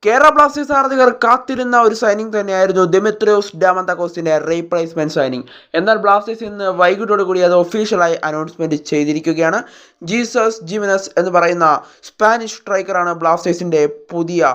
Kerala Blasters ആരാധകർ കാത്തിരുന്ന ഒരു സൈനിങ് തന്നെയായിരുന്നു ദിമിത്രിയോസ് ഡാമന്തക്കോസിന്റെ റീപ്ലേസ്മെന്റ് സൈനിങ്. എന്നാൽ ബ്ലാസ്റ്റേഴ്സ് ഇന്ന് വൈകിട്ടോടുകൂടി അത് ഒഫീഷ്യലായി അനൗൺസ്മെന്റ് ചെയ്തിരിക്കുകയാണ്. ജീസസ് ജിമിനസ് എന്ന് പറയുന്ന സ്പാനിഷ് സ്ട്രൈക്കറാണ് ബ്ലാസ്റ്റേഴ്സിന്റെ പുതിയ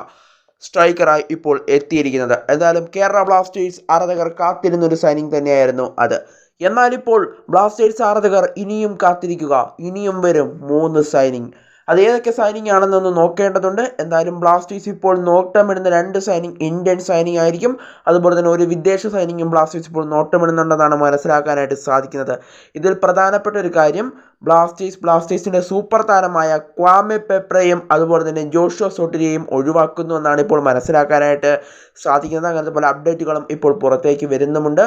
സ്ട്രൈക്കറായി ഇപ്പോൾ എത്തിയിരിക്കുന്നത്. എന്തായാലും കേരള ബ്ലാസ്റ്റേഴ്സ് ആരാധകർ കാത്തിരുന്ന ഒരു സൈനിങ് തന്നെയായിരുന്നു അത്. എന്നാലിപ്പോൾ ബ്ലാസ്റ്റേഴ്സ് ആരാധകർ ഇനിയും കാത്തിരിക്കുക, ഇനിയും വരും 3 സൈനിങ്. അത് ഏതൊക്കെ സൈനിങ് ആണെന്നൊന്ന് നോക്കേണ്ടതുണ്ട്. എന്തായാലും ബ്ലാസ്റ്റേഴ്സ് ഇപ്പോൾ നോട്ടമിടുന്ന 2 സൈനിങ് ഇന്ത്യൻ സൈനിങ് ആയിരിക്കും. അതുപോലെ തന്നെ ഒരു വിദേശ സൈനിങ്ങും ബ്ലാസ്റ്റേഴ്സ് ഇപ്പോൾ നോട്ടമിടുന്നുണ്ടെന്നാണ് മനസ്സിലാക്കാനായിട്ട് സാധിക്കുന്നത്. ഇതിൽ പ്രധാനപ്പെട്ട ഒരു കാര്യം, ബ്ലാസ്റ്റേഴ്സിൻ്റെ സൂപ്പർ താരമായ ക്വാമെ പെപ്രയും അതുപോലെ തന്നെ ജോഷുവ സോട്ടിരിയെയും ഒഴിവാക്കുന്നു എന്നാണ് ഇപ്പോൾ മനസ്സിലാക്കാനായിട്ട് സാധിക്കുന്നത്. അങ്ങനത്തെ പല അപ്ഡേറ്റുകളും ഇപ്പോൾ പുറത്തേക്ക് വരുന്നുമുണ്ട്.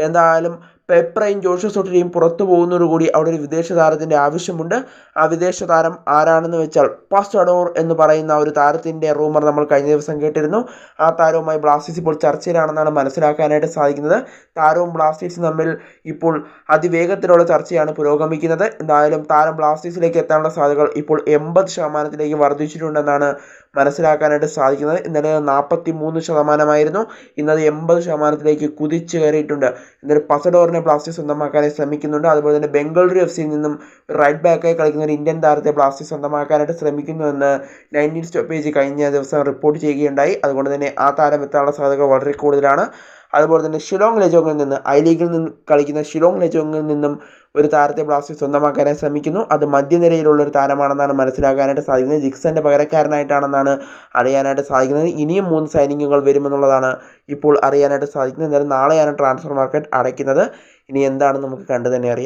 എന്തായാലും പെപ്രയും ജോഷുവ സോട്ടിരിയും പുറത്തു പോകുന്നതോടുകൂടി അവിടെ ഒരു വിദേശ താരത്തിൻ്റെ ആവശ്യമുണ്ട്. ആ വിദേശ താരം ആരാണെന്ന് വെച്ചാൽ പാസ്റ്റഡോർ എന്ന് പറയുന്ന ഒരു താരത്തിൻ്റെ റൂമർ നമ്മൾ കഴിഞ്ഞ ദിവസം കേട്ടിരുന്നു. ആ താരവുമായി ബ്ലാസ്റ്റേഴ്സ് ഇപ്പോൾ ചർച്ചയിലാണെന്നാണ് മനസ്സിലാക്കാനായിട്ട് സാധിക്കുന്നത്. താരവും ബ്ലാസ്റ്റേഴ്സും തമ്മിൽ ഇപ്പോൾ അതിവേഗത്തിലുള്ള ചർച്ചയാണ് പുരോഗമിക്കുന്നത്. എന്തായാലും താരം ബ്ലാസ്റ്റേഴ്സിലേക്ക് എത്താനുള്ള സാധ്യതകൾ ഇപ്പോൾ 80% വർദ്ധിച്ചിട്ടുണ്ടെന്നാണ് മനസ്സിലാക്കാനായിട്ട് സാധിക്കുന്നത്. ഇന്നലെ 43%, ഇന്നത് 80% കുതിച്ചു കയറിയിട്ടുണ്ട്. എന്നാലും പസഡോറിനെ ബ്ലാസ്റ്റേഴ്സ് സ്വന്തമാക്കാനായി ശ്രമിക്കുന്നുണ്ട്. അതുപോലെ തന്നെ ബംഗളൂരു FC നിന്നും റൈറ്റ് ബാക്കായി കളിക്കുന്ന ഒരു ഇന്ത്യൻ താരത്തെ ബ്ലാസ്റ്റേഴ്സ് സ്വന്തമാക്കാനായിട്ട് ശ്രമിക്കുന്നുവെന്ന് 19 സ്റ്റോപ്പേജ് കഴിഞ്ഞ ദിവസം റിപ്പോർട്ട് ചെയ്യുകയുണ്ടായി. അതുകൊണ്ട് തന്നെ ആ താരം എത്താനുള്ള സാധ്യതകൾ വളരെ കൂടുതലാണ്. അതുപോലെ തന്നെ ഷിലോങ് ലെജോങ്ങിൽ നിന്ന്, ഐ ലീഗിൽ നിന്ന് കളിക്കുന്ന ഷിലോങ് ലെജോങ്ങിൽ നിന്നും ഒരു താരത്തെ ബ്ലാസ്റ്റേഴ്സ് സ്വന്തമാക്കാനായി ശ്രമിക്കുന്നു. അത് മധ്യനിരയിലുള്ള ഒരു താരമാണെന്നാണ് മനസ്സിലാക്കാനായിട്ട് സാധിക്കുന്നത്. ജിക്സന്റെ പകരക്കാരനായിട്ടാണെന്നാണ് അറിയാനായിട്ട് സാധിക്കുന്നത്. ഇനിയും 3 സൈനിങ്ങുകൾ വരുമെന്നുള്ളതാണ് ഇപ്പോൾ അറിയാനായിട്ട് സാധിക്കുന്നത്. എന്തായാലും നാളെയാണ് ട്രാൻസ്ഫർ മാർക്കറ്റ് അടയ്ക്കുന്നത്. ഇനി എന്താണെന്ന് നമുക്ക് കണ്ടു തന്നെ അറിയാം.